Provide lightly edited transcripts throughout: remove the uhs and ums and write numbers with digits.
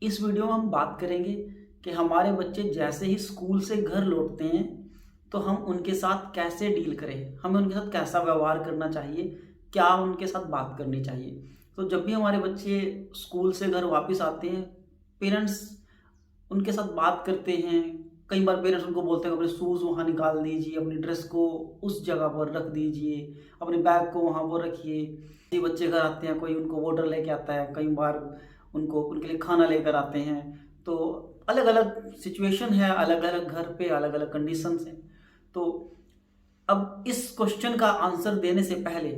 इस वीडियो में हम बात करेंगे कि हमारे बच्चे जैसे ही स्कूल से घर लौटते हैं तो हम उनके साथ कैसे डील करें, हमें उनके साथ कैसा व्यवहार करना चाहिए, क्या उनके साथ बात करनी चाहिए। तो जब भी हमारे बच्चे स्कूल से घर वापस आते हैं, पेरेंट्स उनके साथ बात करते हैं। कई बार पेरेंट्स उनको बोलते हैं अपने शूज़ वहाँ निकाल दीजिए, अपनी ड्रेस को उस जगह पर रख दीजिए, अपने बैग को वहाँ पर रखिए। कई बच्चे घर आते हैं, कोई उनको वाटर लेके आता है, कई बार उनको उनके लिए खाना लेकर आते हैं। तो अलग अलग सिचुएशन है, अलग अलग घर पे अलग अलग कंडीशंस हैं। तो अब इस क्वेश्चन का आंसर देने से पहले,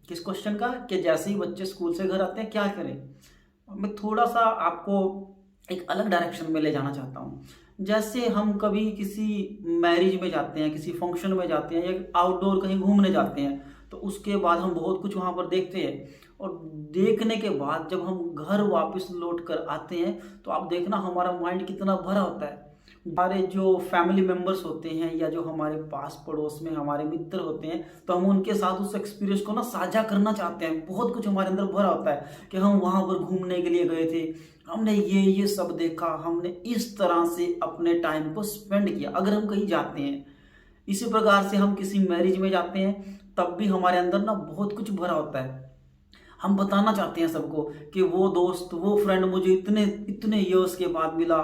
किस क्वेश्चन का, कि जैसे ही बच्चे स्कूल से घर आते हैं क्या करें, मैं थोड़ा सा आपको एक अलग डायरेक्शन में ले जाना चाहता हूँ। जैसे हम कभी किसी मैरिज में जाते हैं, किसी फंक्शन में जाते हैं या आउटडोर कहीं घूमने जाते हैं, तो उसके बाद हम बहुत कुछ वहाँ पर देखते हैं। और देखने के बाद जब हम घर वापस लौट कर आते हैं तो आप देखना हमारा माइंड कितना भरा होता है। हमारे जो फैमिली मेम्बर्स होते हैं या जो हमारे पास पड़ोस में हमारे मित्र होते हैं, तो हम उनके साथ उस एक्सपीरियंस को ना साझा करना चाहते हैं। बहुत कुछ हमारे अंदर भरा होता है कि हम वहाँ पर घूमने के लिए गए थे, हमने ये सब देखा, हमने इस तरह से अपने टाइम को स्पेंड किया। अगर हम कहीं जाते हैं, इसी प्रकार से हम किसी मैरिज में जाते हैं, तब भी हमारे अंदर ना बहुत कुछ भरा होता है। हम बताना चाहते हैं सबको कि वो दोस्त, वो फ्रेंड मुझे इतने इतने ईयर्स के बाद मिला,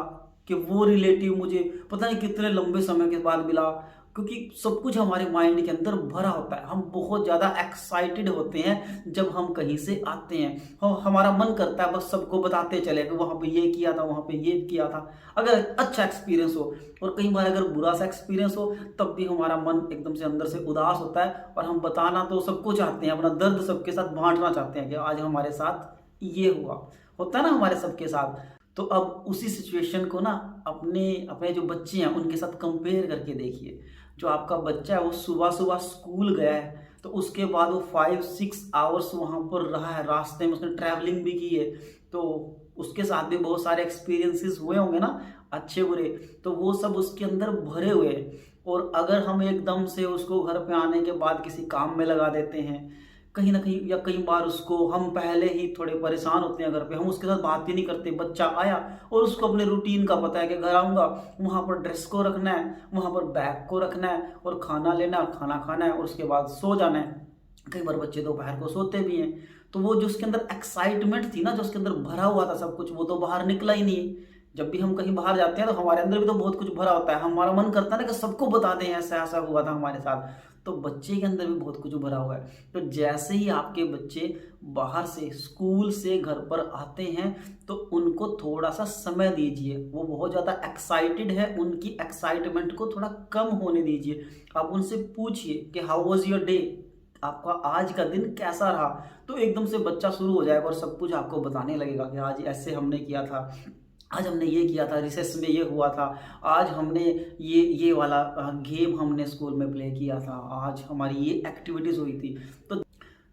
कि वो रिलेटिव मुझे पता नहीं कितने लंबे समय के बाद मिला। क्योंकि सब कुछ हमारे माइंड के अंदर भरा होता है। हम बहुत ज़्यादा एक्साइटेड होते हैं जब हम कहीं से आते हैं। हमारा मन करता है बस सबको बताते चले कि वहाँ पे ये किया था, वहाँ पे ये किया था, अगर अच्छा एक्सपीरियंस हो। और कई बार अगर बुरा सा एक्सपीरियंस हो तब भी हमारा मन एकदम से अंदर से उदास होता है, और हम बताना तो सबको चाहते हैं, अपना दर्द सबके साथ बांटना चाहते हैं कि आज हमारे साथ ये हुआ। होता है ना हमारे सबके साथ। तो अब उसी सिचुएशन को ना अपने अपने जो बच्चे हैं उनके साथ कंपेयर करके देखिए। जो आपका बच्चा है वो सुबह सुबह स्कूल गया है, तो उसके बाद वो 5-6 आवर्स वहाँ पर रहा है, रास्ते में उसने ट्रैवलिंग भी की है। तो उसके साथ भी बहुत सारे एक्सपीरियंसेस हुए होंगे ना, अच्छे बुरे। तो वो सब उसके अंदर भरे हुए हैं। और अगर हम एकदम से उसको घर पे आने के बाद किसी काम में लगा देते हैं कहीं ना कहीं, या कई बार उसको हम पहले ही थोड़े परेशान होते हैं घर पे, हम उसके साथ बात ही नहीं करते। बच्चा आया और उसको अपने रूटीन का पता है कि घर आऊँगा, वहाँ पर ड्रेस को रखना है, वहाँ पर बैग को रखना है, और खाना लेना, खाना खाना है, और उसके बाद सो जाना है। कई बार बच्चे दोपहर को सोते भी हैं। तो वो जो उसके अंदर एक्साइटमेंट थी ना, जो उसके अंदर भरा हुआ था सब कुछ, वो तो बाहर निकला ही नहीं। जब भी हम कहीं बाहर जाते हैं तो हमारे अंदर भी तो बहुत कुछ भरा होता है। हमारा मन करता है ना कि सबको बता दें ऐसा ऐसा हुआ था हमारे साथ। तो बच्चे के अंदर भी बहुत कुछ भरा हुआ है। तो जैसे ही आपके बच्चे बाहर से, स्कूल से घर पर आते हैं, तो उनको थोड़ा सा समय दीजिए। वो बहुत ज़्यादा एक्साइटेड है, उनकी एक्साइटमेंट को थोड़ा कम होने दीजिए। आप उनसे पूछिए कि हाउ वॉज योर डे, आपका आज का दिन कैसा रहा। तो एकदम से बच्चा शुरू हो जाएगा और सब कुछ आपको बताने लगेगा कि आज ऐसे हमने किया था, आज हमने ये किया था, रिसेस में ये हुआ था, आज हमने ये वाला गेम हमने स्कूल में प्ले किया था, आज हमारी ये एक्टिविटीज़ हुई थी।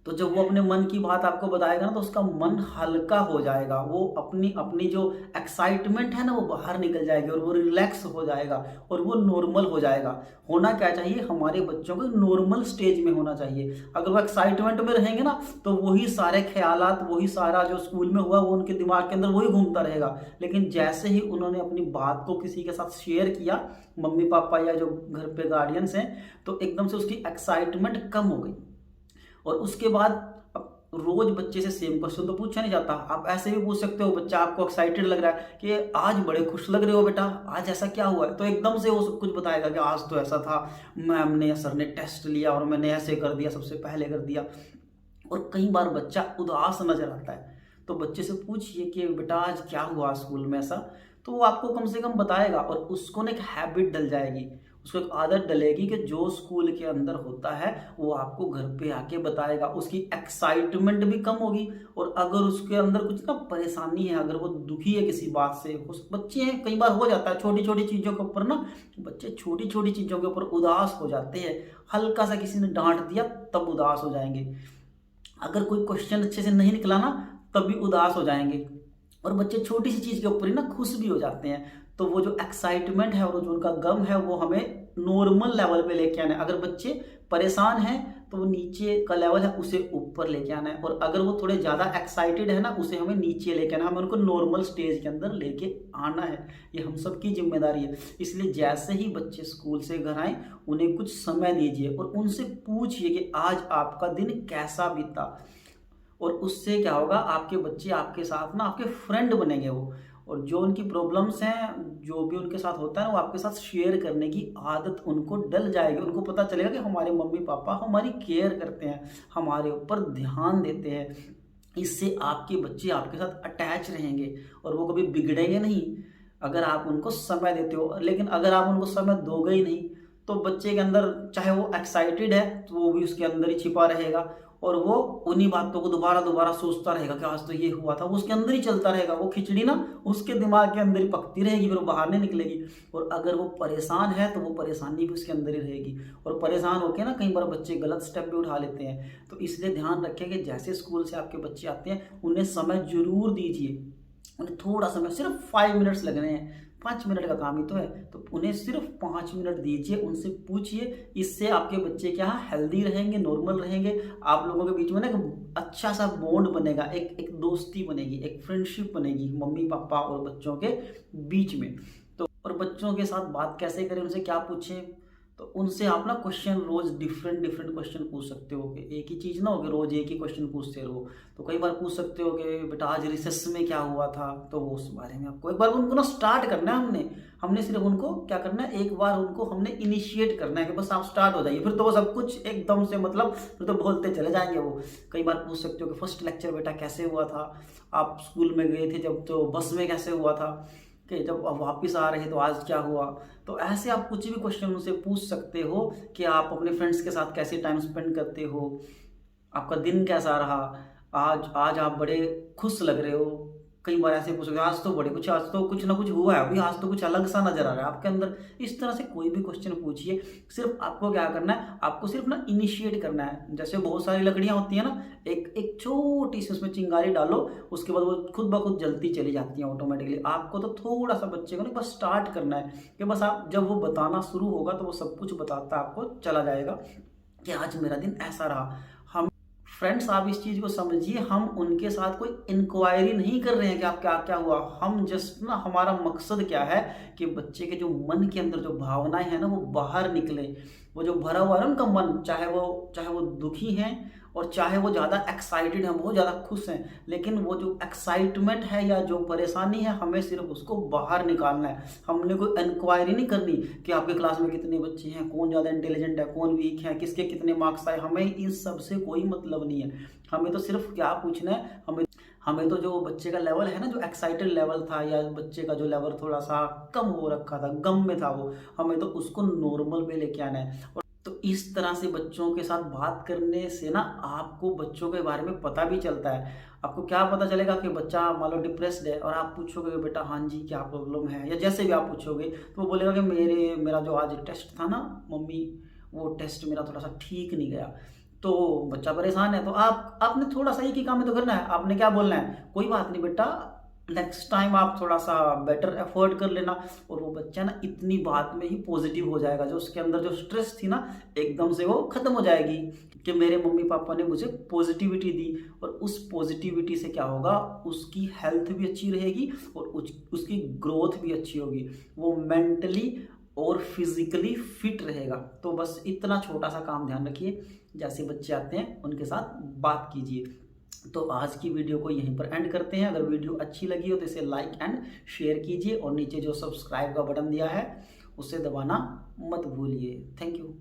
तो जब वो अपने मन की बात आपको बताएगा ना, तो उसका मन हल्का हो जाएगा। वो अपनी अपनी जो एक्साइटमेंट है ना, वो बाहर निकल जाएगी, और वो रिलैक्स हो जाएगा, और वो नॉर्मल हो जाएगा। होना क्या चाहिए, हमारे बच्चों को नॉर्मल स्टेज में होना चाहिए। अगर वो एक्साइटमेंट में रहेंगे ना, तो वही सारे ख्यालात, वही सारा जो स्कूल में हुआ वो उनके दिमाग के अंदर वही घूमता रहेगा। लेकिन जैसे ही उन्होंने अपनी बात को किसी के साथ शेयर किया, मम्मी पापा या जो घर पे गार्डियंस हैं, तो एकदम से उसकी एक्साइटमेंट कम हो गई। और उसके बाद अब रोज बच्चे से सेम क्वेश्चन तो पूछा नहीं जाता। आप ऐसे भी पूछ सकते हो, बच्चा आपको एक्साइटेड लग रहा है कि आज बड़े खुश लग रहे हो बेटा, आज ऐसा क्या हुआ है, तो एकदम से वो सब कुछ बताएगा कि आज तो ऐसा था, मैम ने, सर ने टेस्ट लिया और मैंने ऐसे कर दिया, सबसे पहले कर दिया। और कई बार बच्चा उदास नजर आता है, तो बच्चे से पूछिए कि बेटा आज क्या हुआ स्कूल में ऐसा। तो वो आपको कम से कम बताएगा, और उसको ना एक हैबिट डल जाएगी, उसको एक आदत डलेगी कि जो स्कूल के अंदर होता है वो आपको घर पे आके बताएगा। उसकी एक्साइटमेंट भी कम होगी। और अगर उसके अंदर कुछ ना परेशानी है, अगर वो दुखी है किसी बात से, बच्चे हैं, कई बार हो जाता है छोटी छोटी चीज़ों के ऊपर ना, बच्चे छोटी छोटी चीज़ों के ऊपर उदास हो जाते हैं। हल्का सा किसी ने डांट दिया तब उदास हो जाएंगे, अगर कोई क्वेश्चन अच्छे से नहीं निकला ना तब भी उदास हो जाएंगे। और बच्चे छोटी सी चीज़ के ऊपर ही ना खुश भी हो जाते हैं। तो वो जो एक्साइटमेंट है और जो उनका गम है वो हमें नॉर्मल लेवल पे लेके आना है। अगर बच्चे परेशान हैं तो वो नीचे का लेवल है उसे ऊपर लेके आना है, और अगर वो थोड़े ज़्यादा एक्साइटेड है ना उसे हमें नीचे लेके आना है, हमें उनको नॉर्मल स्टेज के अंदर लेके आना है। ये हम सबकी जिम्मेदारी है। इसलिए जैसे ही बच्चे स्कूल से घर आएँ उन्हें कुछ समय दीजिए और उनसे पूछिए कि आज आपका दिन कैसा बीता, और उससे क्या होगा, आपके बच्चे आपके साथ ना आपके फ्रेंड बनेंगे वो, और जो उनकी प्रॉब्लम्स हैं, जो भी उनके साथ होता है ना, वो आपके साथ शेयर करने की आदत उनको डल जाएगी। उनको पता चलेगा कि हमारे मम्मी पापा हमारी केयर करते हैं, हमारे ऊपर ध्यान देते हैं। इससे आपके बच्चे आपके साथ अटैच रहेंगे और वो कभी बिगड़ेंगे नहीं अगर आप उनको समय देते हो। लेकिन अगर आप उनको समय दोगे ही नहीं तो बच्चे के अंदर, चाहे वो एक्साइटेड है तो वो भी उसके अंदर ही छिपा रहेगा, और वो उन्हीं बातों को दोबारा दोबारा सोचता रहेगा कि आज तो ये हुआ था, वो उसके अंदर ही चलता रहेगा। वो खिचड़ी ना उसके दिमाग के अंदर ही पकती रहेगी, फिर वो बाहर नहीं निकलेगी। और अगर वो परेशान है तो वो परेशानी भी उसके अंदर ही रहेगी, और परेशान होकर ना कई बार बच्चे गलत स्टेप भी उठा लेते हैं। तो इसलिए ध्यान रखें कि जैसे स्कूल से आपके बच्चे आते हैं उन्हें समय जरूर दीजिए। उन्हें थोड़ा समय, सिर्फ 5 मिनट्स लगने हैं, 5 मिनट का काम ही तो है, तो उन्हें सिर्फ 5 मिनट दीजिए, उनसे पूछिए। इससे आपके बच्चे क्या हेल्दी रहेंगे, नॉर्मल रहेंगे। आप लोगों के बीच में ना एक अच्छा सा बॉन्ड बनेगा, एक दोस्ती बनेगी, एक फ्रेंडशिप बनेगी मम्मी पापा और बच्चों के बीच में। तो और बच्चों के साथ बात कैसे करें, उनसे क्या पूछें, तो उनसे आप ना क्वेश्चन रोज डिफरेंट क्वेश्चन पूछ सकते हो कि एक ही चीज़ ना हो कि रोज एक ही क्वेश्चन पूछते रहो। तो कई बार पूछ सकते हो कि बेटा आज रिसेस में क्या हुआ था, तो वो उस बारे में आपको एक बार उनको ना स्टार्ट करना है। हमने सिर्फ उनको क्या करना है, एक बार उनको हमने इनिशिएट करना है कि बस आप स्टार्ट हो जाइए, फिर तो वो सब कुछ एकदम से मतलब फिर तो बोलते चले जाएंगे वो। कई बार पूछ सकते हो कि फर्स्ट लेक्चर बेटा कैसे हुआ था, आप स्कूल में गए थे जब तो बस में कैसे हुआ था, कि जब आप वापस आ रहे तो आज क्या हुआ। तो ऐसे आप कुछ भी क्वेश्चन उनसे पूछ सकते हो कि आप अपने फ्रेंड्स के साथ कैसे टाइम स्पेंड करते हो, आपका दिन कैसा रहा, आज आप बड़े खुश लग रहे हो। कई बार ऐसे पूछोगे आज तो कुछ ना कुछ हुआ है अभी, आज तो कुछ अलग सा नजर आ रहा है आपके अंदर। इस तरह से कोई भी क्वेश्चन पूछिए। सिर्फ आपको क्या करना है, आपको सिर्फ ना इनिशिएट करना है। जैसे बहुत सारी लकड़ियां होती हैं ना, एक छोटी सी उसमें चिंगारी डालो, उसके बाद वो खुद ब खुद जलती चली जाती हैं ऑटोमेटिकली। आपको तो थोड़ा सा बच्चे को ना बस स्टार्ट करना है कि बस आप जब वो बताना शुरू होगा तो वो सब कुछ बताता आपको चला जाएगा कि आज मेरा दिन ऐसा रहा। फ्रेंड्स, आप इस चीज़ को समझिए, हम उनके साथ कोई इंक्वायरी नहीं कर रहे हैं कि आप क्या क्या हुआ। हम जस्ट ना, हमारा मकसद क्या है कि बच्चे के जो मन के अंदर जो भावनाएं हैं ना वो बाहर निकले। वो जो भरा हुआ है ना उनका मन, चाहे वो दुखी हैं और चाहे वो ज़्यादा एक्साइटेड हैं, बहुत ज़्यादा खुश हैं, लेकिन वो जो एक्साइटमेंट है या जो परेशानी है हमें सिर्फ उसको बाहर निकालना है। हमने कोई इंक्वायरी नहीं करनी कि आपके क्लास में कितने बच्चे हैं, कौन ज़्यादा इंटेलिजेंट है, कौन वीक है, किसके कितने मार्क्स आए। हमें इन सब से कोई मतलब नहीं है। हमें तो सिर्फ क्या पूछना है, हमें तो जो बच्चे का लेवल है ना, जो एक्साइटेड लेवल था या बच्चे का जो लेवल थोड़ा सा कम हो रखा था, गम में था वो, हमें तो उसको नॉर्मल पे लेके आना है। तो इस तरह से बच्चों के साथ बात करने से ना आपको बच्चों के बारे में पता भी चलता है। आपको क्या पता चलेगा कि बच्चा मान लो डिप्रेस्ड है और आप पूछोगे बेटा हाँ जी क्या प्रॉब्लम है, या जैसे भी आप पूछोगे तो वो बोलेगा कि मेरा जो आज टेस्ट था ना मम्मी, वो टेस्ट मेरा थोड़ा सा ठीक नहीं गया। तो बच्चा परेशान है, तो आपने थोड़ा सा एक ही काम में तो करना है। आपने क्या बोलना है, कोई बात नहीं बेटा, नेक्स्ट टाइम आप थोड़ा सा बेटर एफर्ट कर लेना। और वो बच्चा ना इतनी बात में ही पॉजिटिव हो जाएगा, जो उसके अंदर जो स्ट्रेस थी ना एकदम से वो खत्म हो जाएगी कि मेरे मम्मी पापा ने मुझे पॉजिटिविटी दी। और उस पॉजिटिविटी से क्या होगा, उसकी हेल्थ भी अच्छी रहेगी और उसकी ग्रोथ भी अच्छी होगी, वो मेंटली और फिजिकली फिट रहेगा। तो बस इतना छोटा सा काम ध्यान रखिए, जैसे बच्चे आते हैं उनके साथ बात कीजिए। तो आज की वीडियो को यहीं पर एंड करते हैं। अगर वीडियो अच्छी लगी हो तो इसे लाइक एंड शेयर कीजिए, और नीचे जो सब्सक्राइब का बटन दिया है उसे दबाना मत भूलिए। Thank you.